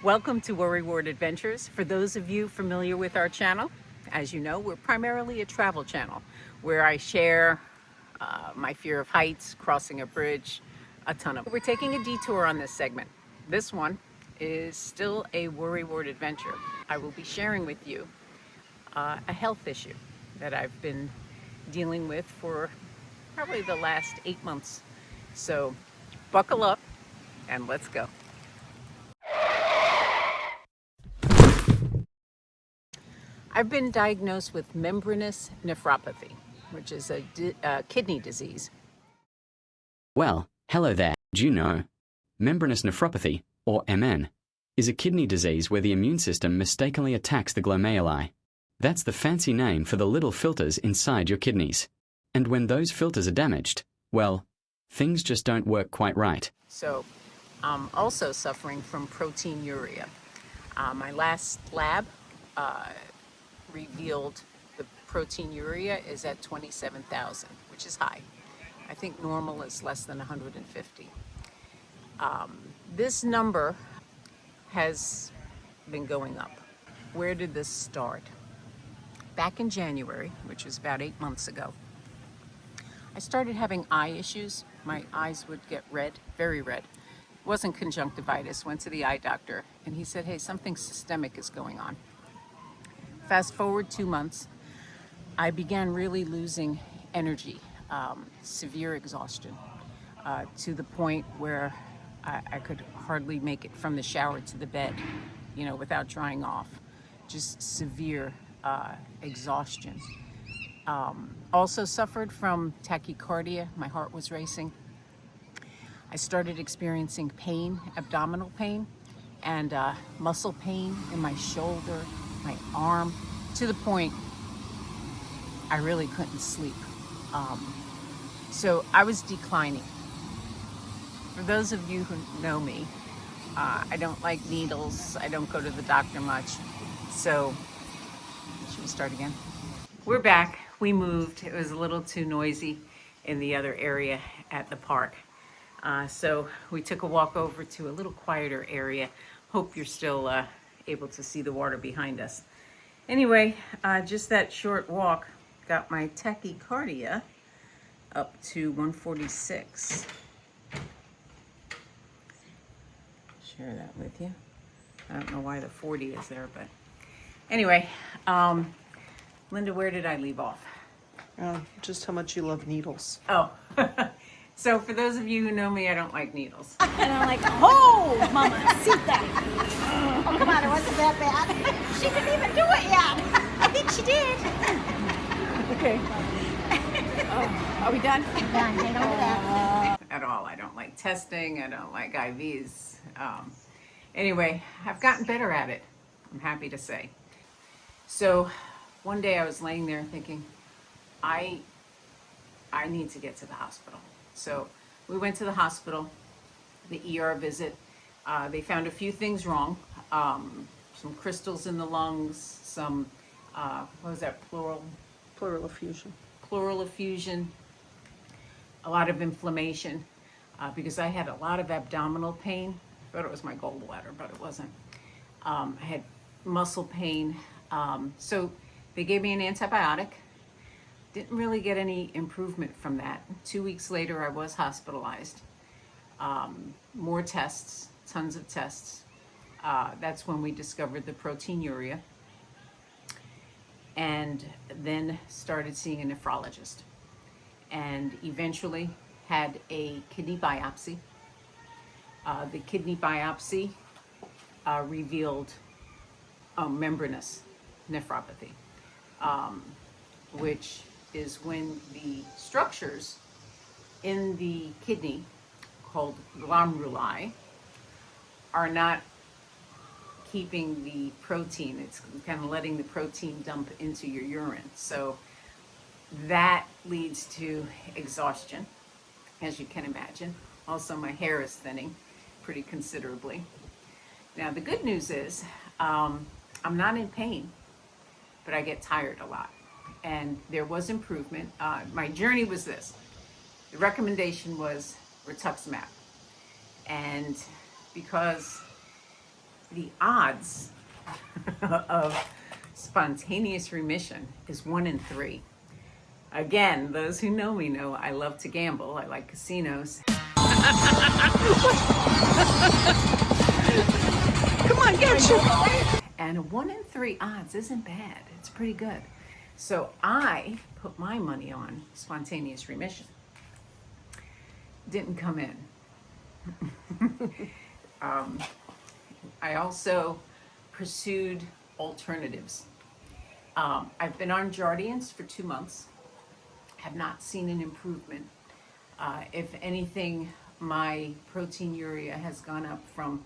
Welcome to WorryWart Adventures. For those of you familiar with our channel, as you know, we're primarily a travel channel where I share my fear of heights, crossing a bridge, a ton of. We're taking a detour on this segment. This one is still a WorryWart adventure. I will be sharing with you a health issue that I've been dealing with for probably the last 8 months. So buckle up and let's go. I've been diagnosed with membranous nephropathy, which is a kidney disease. Well, hello there. Do you know? Membranous nephropathy, or MN, is a kidney disease where the immune system mistakenly attacks the glomeruli. That's the fancy name for the little filters inside your kidneys. And when those filters are damaged, well, things just don't work quite right. So I'm also suffering from proteinuria. My last lab revealed the proteinuria is at 27,000, which is high. I think normal is less than 150. This number has been going up. Where did this start? Back in January, which was about 8 months ago, I started having eye issues. My eyes would get red, very red. It wasn't conjunctivitis. Went to the eye doctor and he said, hey, something systemic is going on. Fast forward 2 months, I began really losing energy, severe exhaustion, to the point where I could hardly make it from the shower to the bed, without drying off. Just severe exhaustion. Also suffered from tachycardia. My heart was racing. I started experiencing pain, abdominal pain, and muscle pain in my shoulder, my arm, to the point I really couldn't sleep. So I was declining. For those of you who know me, I don't like needles. I don't go to the doctor much. So, should we start again? We're back. We moved. It was a little too noisy in the other area at the park. So we took a walk over to a little quieter area. Hope you're still able to see the water behind us. Anyway, just that short walk got my tachycardia up to 146. Share that with you. I don't know why the 40 is there, but anyway, Linda, where did I leave off? Just how much you love needles. Oh, so for those of you who know me, I don't like needles. And I'm like, oh, mamacita. Oh, come on, it wasn't that bad. She didn't even do it yet. I think she did. Okay. Are we done? Done. Hang on to that. At all. I don't like testing. I don't like IVs. Anyway, I've gotten better at it, I'm happy to say. So one day I was laying there thinking, I need to get to the hospital. So we went to the hospital, the ER visit. They found a few things wrong. Some crystals in the lungs, some, what was that, Pleural effusion. Pleural effusion, a lot of inflammation, because I had a lot of abdominal pain. I thought it was my gallbladder, but it wasn't. I had muscle pain. So they gave me an antibiotic. Didn't really get any improvement from that. 2 weeks later, I was hospitalized. More tests, tons of tests. That's when we discovered the proteinuria. And then started seeing a nephrologist. And eventually had a kidney biopsy. The kidney biopsy revealed membranous nephropathy, which is when the structures in the kidney, called glomeruli, are not keeping the protein. It's kind of letting the protein dump into your urine. So that leads to exhaustion, as you can imagine. Also, my hair is thinning pretty considerably. Now, the good news is I'm not in pain, but I get tired a lot. And there was improvement. My journey was this. The recommendation was Rituximab. And because the odds of spontaneous remission is 1 in 3. Again, those who know me know I love to gamble. I like casinos. Come on, get you. And a 1 in 3 odds isn't bad. It's pretty good. So I put my money on spontaneous remission. Didn't come in. I also pursued alternatives. I've been on Jardiance for 2 months. Have not seen an improvement. If anything, my proteinuria has gone up from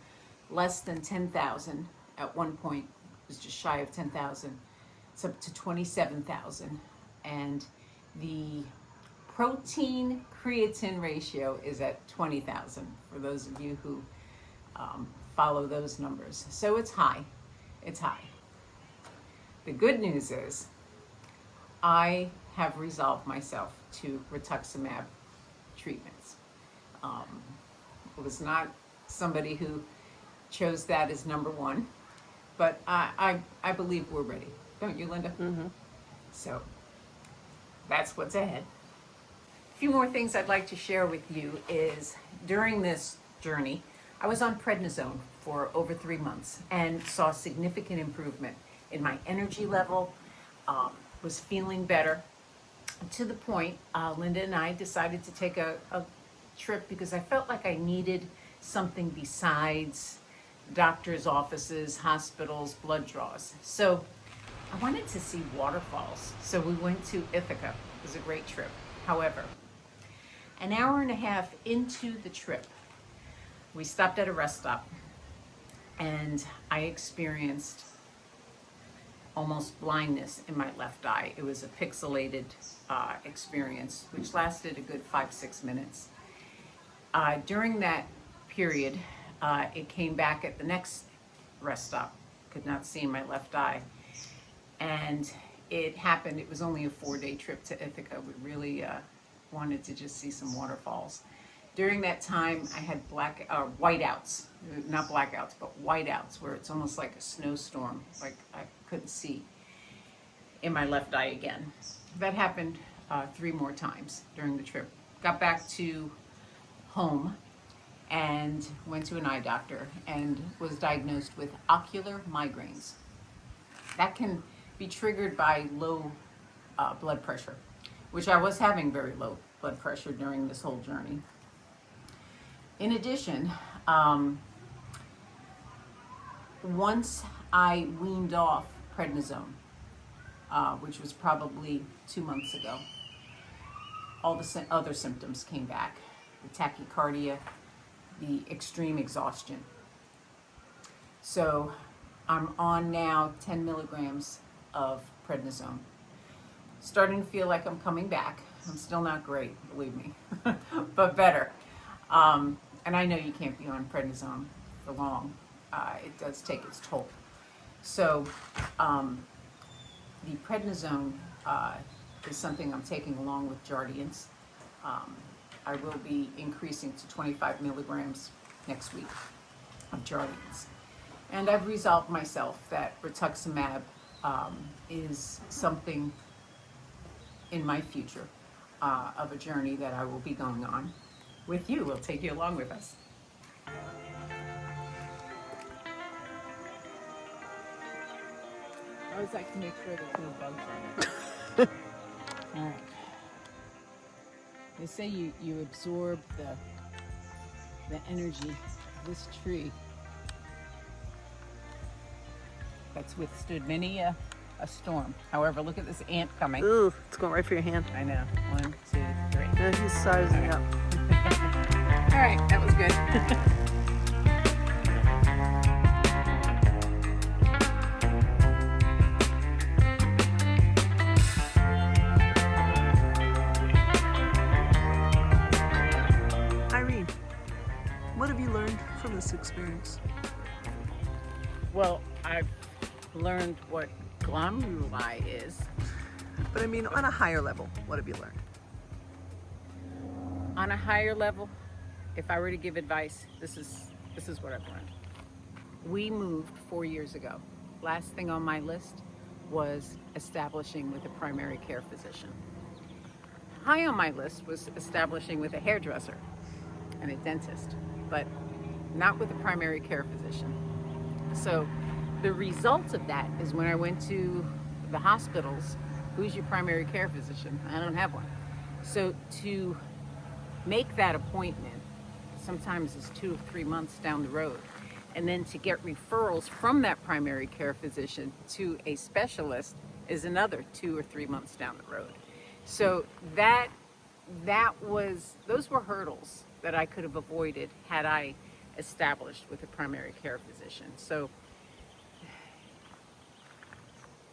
less than 10,000 at one point. It was just shy of 10,000. It's up to 27,000. And the protein creatine ratio is at 20,000 for those of you who follow those numbers. So it's high. It's high. The good news is I have resolved myself to Rituximab treatments. It was not somebody who chose that as number one, but I believe we're ready. Don't you, Linda? Mm-hmm. So that's what's ahead. A few more things I'd like to share with you is during this journey, I was on prednisone for over 3 months and saw significant improvement in my energy level, was feeling better, to the point Linda and I decided to take a trip because I felt like I needed something besides doctors' offices, hospitals, blood draws. So I wanted to see waterfalls. So we went to Ithaca. It was a great trip. However, an hour and a half into the trip, we stopped at a rest stop and I experienced almost blindness in my left eye. It was a pixelated experience, which lasted a good 5-6 minutes. During that period, it came back at the next rest stop. Could not see in my left eye. And it happened, it was only a 4-day trip to Ithaca. We really wanted to just see some waterfalls. During that time, I had whiteouts, not blackouts, but whiteouts, where it's almost like a snowstorm, like I couldn't see in my left eye again. That happened 3 more times during the trip. Got back to home and went to an eye doctor and was diagnosed with ocular migraines. That can be triggered by low blood pressure, which I was having very low blood pressure during this whole journey. In addition, once I weaned off prednisone, which was probably 2 months ago, all the other symptoms came back. The tachycardia, the extreme exhaustion. So I'm on now 10 milligrams of prednisone. Starting to feel like I'm coming back. I'm still not great, believe me, but better. And I know you can't be on prednisone for long. It does take its toll. So the prednisone is something I'm taking along with Jardiance. I will be increasing to 25 milligrams next week of Jardiance. And I've resolved myself that Rituximab is something in my future of a journey that I will be going on with you. We'll take you along with us. I always like to make sure there's no bugs on it. All right. They say you absorb the energy of this tree that's withstood many a storm. However, look at this ant coming. Ooh, it's going right for your hand. I know. 1, 2, 3. Yeah, he's sizing up. All right, that was good. Irene, what have you learned from this experience? Well, I've learned what glomeruli is. But I mean, on a higher level, what have you learned? On a higher level, if I were to give advice, this is what I've learned. we moved 4 years ago. Last thing on my list was establishing with a primary care physician. High on my list was establishing with a hairdresser and a dentist, but not with a primary care physician. So the result of that is when I went to the hospitals, who's your primary care physician? I don't have one. So to make that appointment sometimes is 2 or 3 months down the road. And then to get referrals from that primary care physician to a specialist is another 2 or 3 months down the road. So those were hurdles that I could have avoided had I established with a primary care physician. So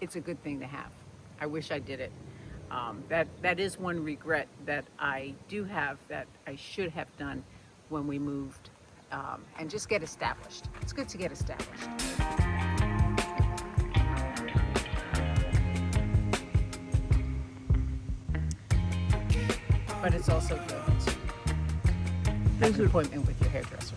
it's a good thing to have. I wish I did it. That is one regret that I do have that I should have done when we moved, and just get established. It's good to get established. But it's also good to have an appointment with your hairdresser.